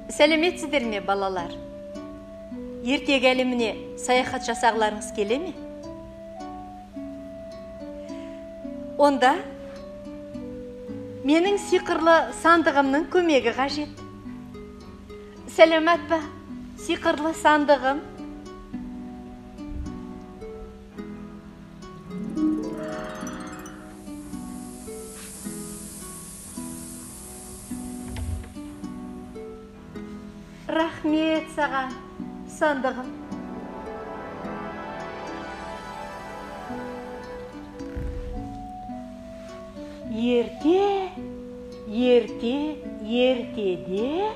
Сәлеметсіздер ме, балалар? Ертегі әлеміне саяхат жасағыларыңыз келе ме? Онда менің сиқырлы сандығымның көмегі қажет. Сәлемет па, сиқырлы сандығым? Рахмет саған, сандығым. Ертеде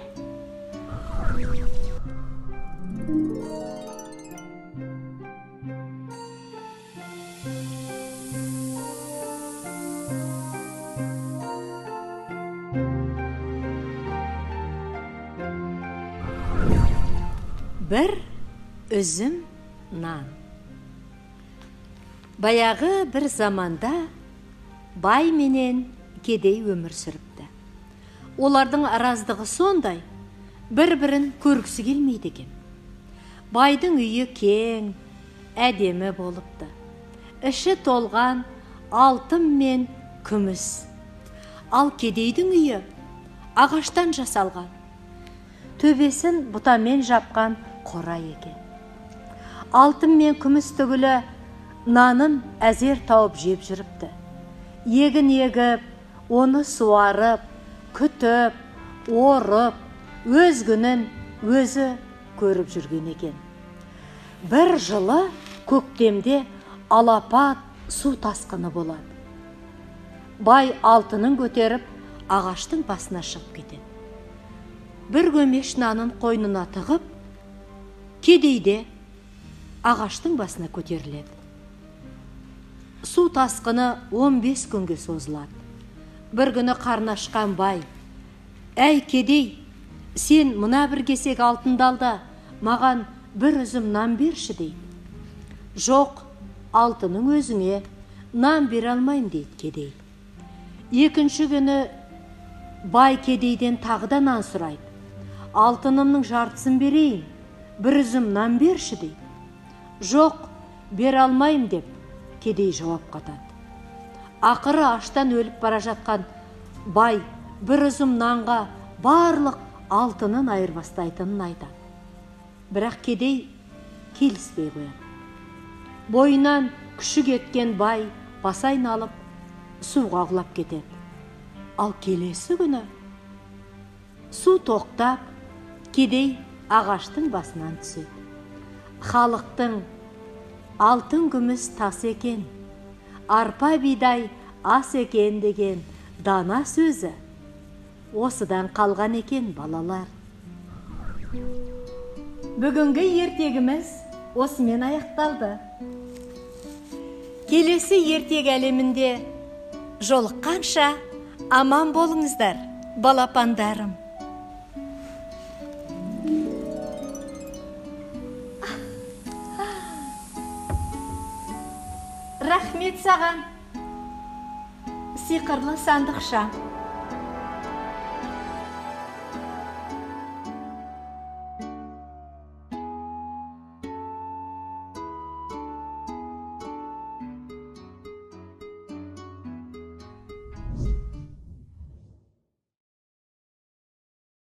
бір үзім нан. Баяғы бір заманда бай менен кедей өмір сүріпті. Олардың араздығы сондай, бір-бірін көргісі келмейді екен. Байдың үйі кең, әдемі болыпты. Іші толған алтын мен күміс. Ал кедейдің үйі ағаштан жасалған. Төбесін бұтамен жапқан қора екен. Алтын мен күміс түгілі нанын әзер тауып жеп жүріпті. Егін егіп, оны суарып, күтіп, орып, өз күнін өзі көріп жүрген екен. Бір жылы көктемде алапат су тасқыны болады. Бай алтынын көтеріп, ағаштың басына шығып кетеді. Бір көмеш нанын қойнына тығып, кедейде ағаштың басына көтеріледі. Су тасқыны 15 күнге созылады. Бір күні қарны ашқан бай: «Әй кедей, сен мына бір кесек алтынды ал да, маған бір үзім нан берші» дейді. «Жоқ, алтының өзіңе, нан бере алмайым» дейді кедей. Екінші күні бай кедейден тағы да нан сұрайды. «Алтынымның жартысын берейін, бір үзім нан берші» дейді. «Жоқ, бере алмайым» деп кедей жауап қатады. Ақыры аштан өліп бара жатқан бай бір үзім нанға барлық алтынын айырбастайтынын айтады. Бірақ кедей келіспей қояды. Бойынан күші кеткен бай басы айналып суға құлап кетеді. Ал келесі күні су тоқтап, кедей ағаштың басынан түседі. «Халықтың алтын күміс тас екен, арпа бидай ас екен» деген дана сөзі осыдан қалған екен, балалар. Бүгінгі ертегіміз осымен аяқталды. Келесі ертегі әлемінде жолыққанша аман болыңыздар, балапандарым. Рахмет саған, сиқырлы сандықша.